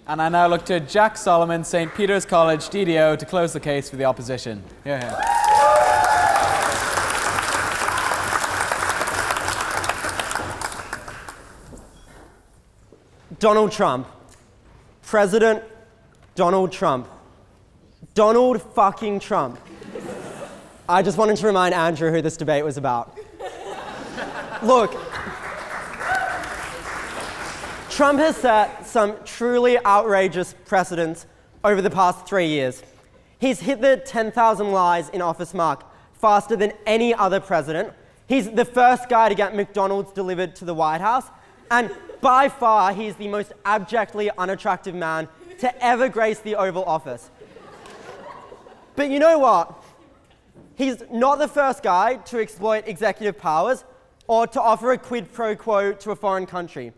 And I now look to Jack Solomon, St. Peter's College, DDO, to close the case for the opposition. Hear, hear. Donald Trump. President Donald Trump. Donald fucking Trump. I just wanted to remind Andrew who this debate was about. Look, Trump has set some truly outrageous precedents over the past 3 years. He's hit the 10,000 lies in office mark faster than any other president. He's the first guy to get McDonald's delivered to the White House. And by far, he's the most abjectly unattractive man to ever grace the Oval Office. But you know what? He's not the first guy to exploit executive powers or to offer a quid pro quo to a foreign country.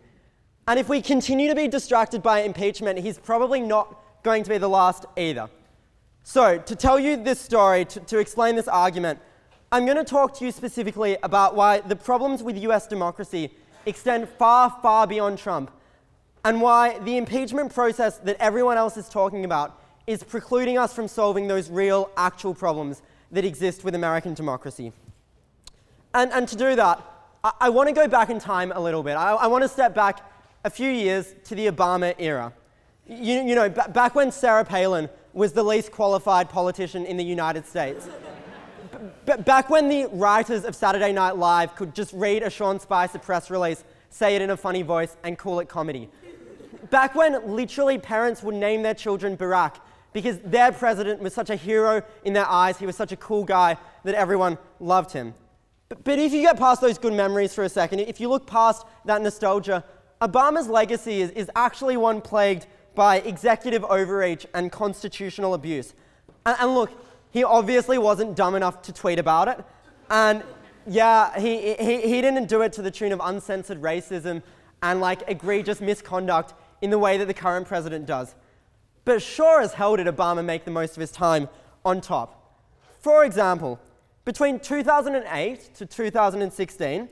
And if we continue to be distracted by impeachment, he's probably not going to be the last either. So, to tell you this story, to explain this argument, I'm going to talk to you specifically about why the problems with US democracy extend far, far beyond Trump, and why the impeachment process that everyone else is talking about is precluding us from solving those real, actual problems that exist with American democracy. And to do that, I want to go back in time a little bit. I want to step back a few years to the Obama era. You know, back when Sarah Palin was the least qualified politician in the United States. Back when the writers of Saturday Night Live could just read a Sean Spicer press release, say it in a funny voice, and call it comedy. Back when literally parents would name their children Barack because their president was such a hero in their eyes, he was such a cool guy that everyone loved him. But if you get past those good memories for a second, if you look past that nostalgia, Obama's legacy is actually one plagued by executive overreach and constitutional abuse. And look, he obviously wasn't dumb enough to tweet about it. And yeah, he didn't do it to the tune of uncensored racism and like egregious misconduct in the way that the current president does. But sure as hell did Obama make the most of his time on top. For example, between 2008 to 2016,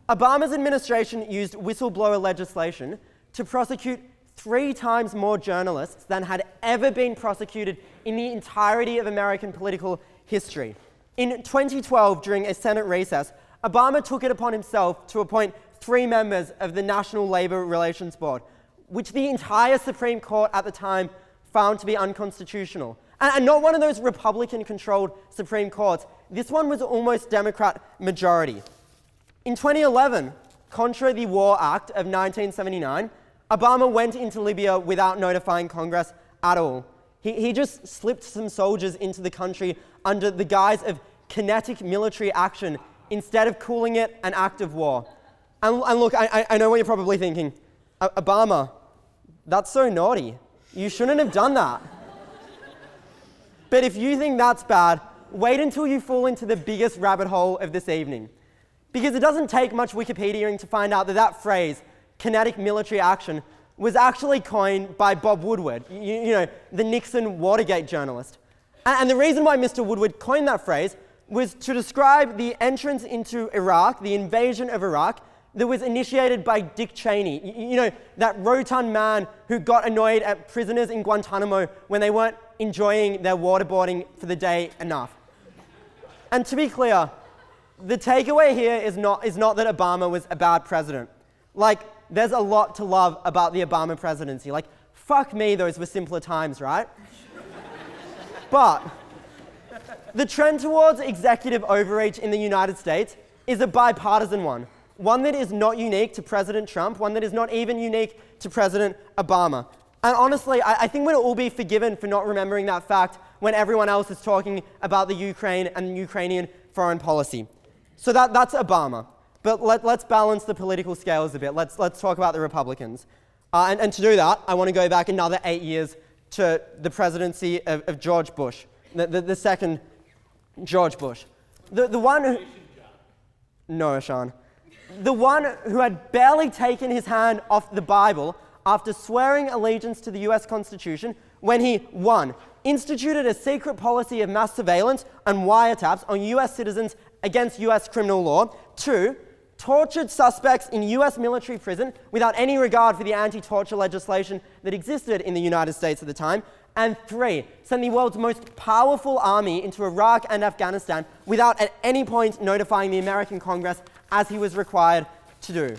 Obama's administration used whistleblower legislation to prosecute 3 times more journalists than had ever been prosecuted in the entirety of American political history. In 2012, during a Senate recess, Obama took it upon himself to appoint 3 members of the National Labor Relations Board, which the entire Supreme Court at the time found to be unconstitutional. And not one of those Republican-controlled Supreme Courts. This one was almost Democrat majority. In 2011, contra the War Act of 1979, Obama went into Libya without notifying Congress at all. He just slipped some soldiers into the country under the guise of kinetic military action instead of calling it an act of war. And look, I know what you're probably thinking. Obama, that's so naughty. You shouldn't have done that. But if you think that's bad, wait until you fall into the biggest rabbit hole of this evening. Because it doesn't take much Wikipediaing to find out that that phrase, kinetic military action, was actually coined by Bob Woodward, you know, the Nixon Watergate journalist. And the reason why Mr. Woodward coined that phrase was to describe the entrance into Iraq, the invasion of Iraq, that was initiated by Dick Cheney, you know, that rotund man who got annoyed at prisoners in Guantanamo when they weren't enjoying their waterboarding for the day enough. And to be clear, the takeaway here is not that Obama was a bad president. Like, there's a lot to love about the Obama presidency. Like, fuck me, those were simpler times, right? But the trend towards executive overreach in the United States is a bipartisan one that is not unique to President Trump, one that is not even unique to President Obama. And honestly, I think we'll all be forgiven for not remembering that fact when everyone else is talking about the Ukraine and Ukrainian foreign policy. So that's Obama. But let's balance the political scales a bit. Let's talk about the Republicans. And to do that, I want to go back another 8 years to the presidency of George Bush, the second George Bush. The one who... No, Sean. The one who had barely taken his hand off the Bible after swearing allegiance to the US Constitution when he, 1, instituted a secret policy of mass surveillance and wiretaps on US citizens against US criminal law, 2, tortured suspects in US military prison without any regard for the anti-torture legislation that existed in the United States at the time. And 3, sent the world's most powerful army into Iraq and Afghanistan without at any point notifying the American Congress as he was required to do.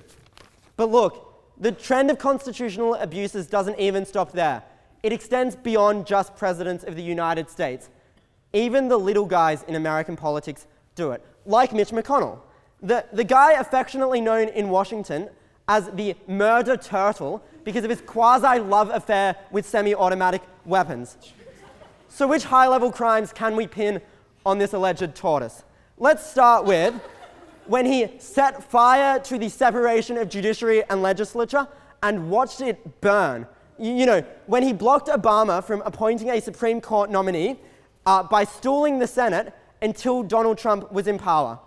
But look, the trend of constitutional abuses doesn't even stop there. It extends beyond just presidents of the United States. Even the little guys in American politics do it, like Mitch McConnell. The guy affectionately known in Washington as the murder turtle because of his quasi-love affair with semi-automatic weapons. So which high-level crimes can we pin on this alleged tortoise? Let's start with when he set fire to the separation of judiciary and legislature and watched it burn. You know, when he blocked Obama from appointing a Supreme Court nominee by stalling the Senate until Donald Trump was in power.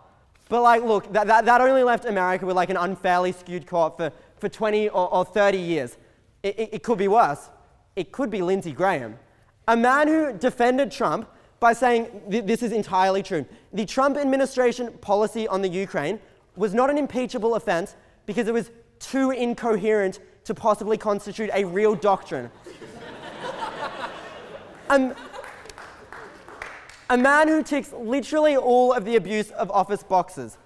But like, look, that only left America with like an unfairly skewed court for 20 or 30 years. It could be worse. It could be Lindsey Graham, a man who defended Trump by saying, this is entirely true, the Trump administration policy on the Ukraine was not an impeachable offense because it was too incoherent to possibly constitute a real doctrine. A man who ticks literally all of the abuse of office boxes,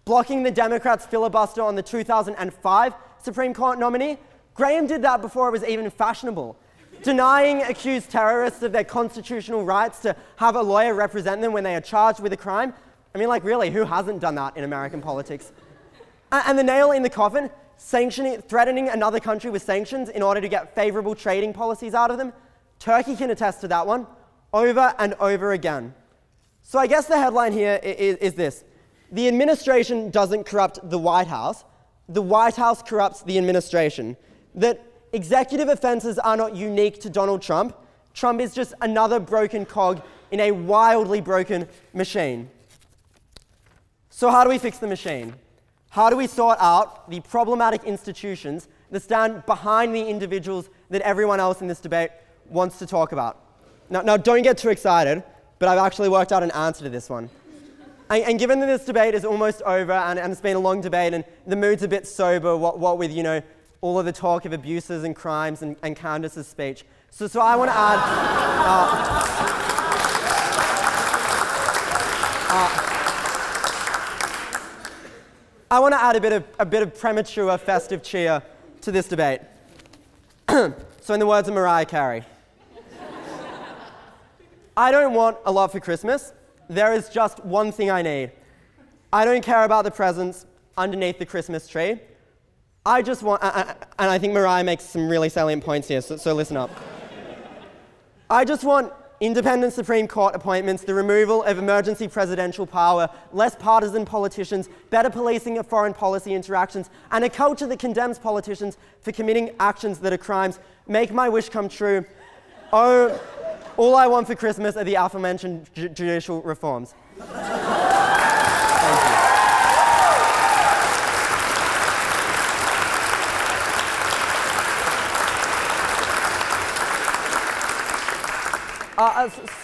blocking the Democrats' filibuster on the 2005 Supreme Court nominee. Graham did that before it was even fashionable, denying accused terrorists of their constitutional rights to have a lawyer represent them when they are charged with a crime. I mean, like, really, who hasn't done that in American politics? And the nail in the coffin, threatening another country with sanctions in order to get favorable trading policies out of them. Turkey can attest to that one, over and over again. So I guess the headline here is this. The administration doesn't corrupt the White House corrupts the administration. That executive offenses are not unique to Donald Trump. Trump is just another broken cog in a wildly broken machine. So how do we fix the machine? How do we sort out the problematic institutions that stand behind the individuals that everyone else in this debate wants to talk about? Now don't get too excited, but I've actually worked out an answer to this one. And given that this debate is almost over and it's been a long debate and the mood's a bit sober, what with, you know, all of the talk of abuses and crimes and Candace's speech. So I want to add... I want to add a bit of premature festive cheer to this debate. So in the words of Mariah Carey, I don't want a lot for Christmas. There is just one thing I need. I don't care about the presents underneath the Christmas tree. I just want, and I think Mariah makes some really salient points here, so listen up. I just want independent Supreme Court appointments, the removal of emergency presidential power, less partisan politicians, better policing of foreign policy interactions, and a culture that condemns politicians for committing actions that are crimes. Make my wish come true. Oh, all I want for Christmas are the aforementioned judicial reforms. Thank you.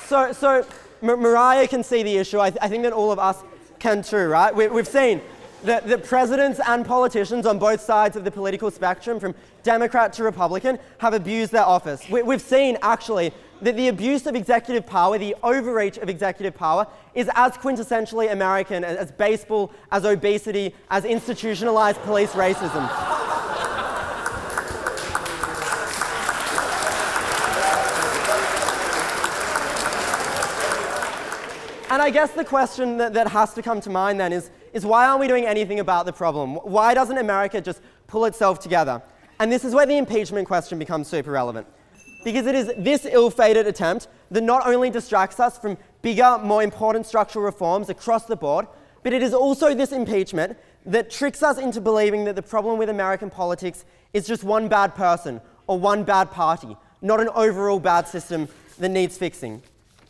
So Mariah can see the issue. I think that all of us can too, right? We've seen that presidents and politicians on both sides of the political spectrum, from Democrat to Republican, have abused their office. We've seen, actually, that the abuse of executive power, the overreach of executive power, is as quintessentially American as baseball, as obesity, as institutionalized police racism. And I guess the question that has to come to mind then is why aren't we doing anything about the problem? Why doesn't America just pull itself together? And this is where the impeachment question becomes super relevant. Because it is this ill-fated attempt that not only distracts us from bigger, more important structural reforms across the board, but it is also this impeachment that tricks us into believing that the problem with American politics is just one bad person or one bad party, not an overall bad system that needs fixing.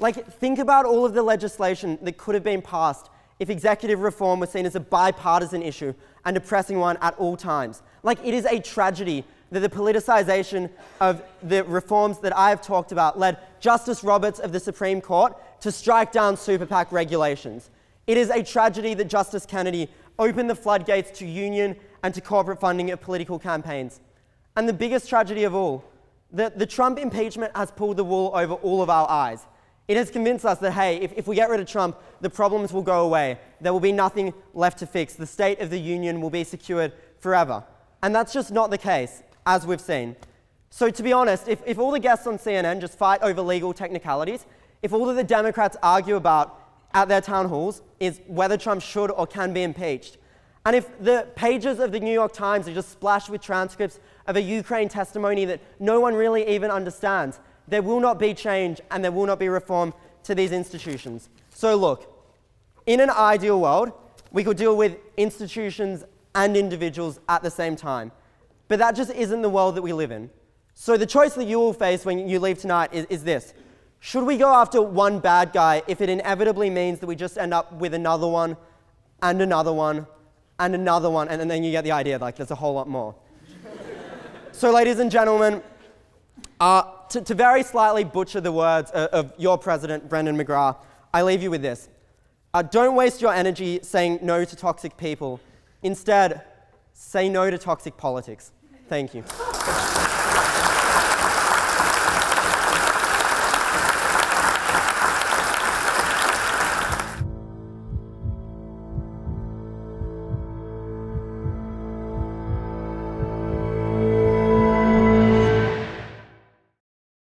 Like, think about all of the legislation that could have been passed if executive reform was seen as a bipartisan issue and a pressing one at all times. Like, it is a tragedy that the politicization of the reforms that I have talked about led Justice Roberts of the Supreme Court to strike down super PAC regulations. It is a tragedy that Justice Kennedy open the floodgates to union and to corporate funding of political campaigns. And the biggest tragedy of all, the Trump impeachment has pulled the wool over all of our eyes. It has convinced us that, hey, if we get rid of Trump, the problems will go away. There will be nothing left to fix. The state of the union will be secured forever. And that's just not the case, as we've seen. So to be honest, if all the guests on CNN just fight over legal technicalities, if all that the Democrats argue about at their town halls is whether Trump should or can be impeached, and if the pages of the New York Times are just splashed with transcripts of a Ukraine testimony that no one really even understands, there will not be change and there will not be reform to these institutions. So look, in an ideal world, we could deal with institutions and individuals at the same time. But that just isn't the world that we live in. So the choice that you will face when you leave tonight is this. Should we go after one bad guy if it inevitably means that we just end up with another one, and another one, and another one, and then you get the idea, like there's a whole lot more. So ladies and gentlemen, to very slightly butcher the words of your president, Brendan McGrath, I leave you with this. Don't waste your energy saying no to toxic people. Instead, say no to toxic politics. Thank you.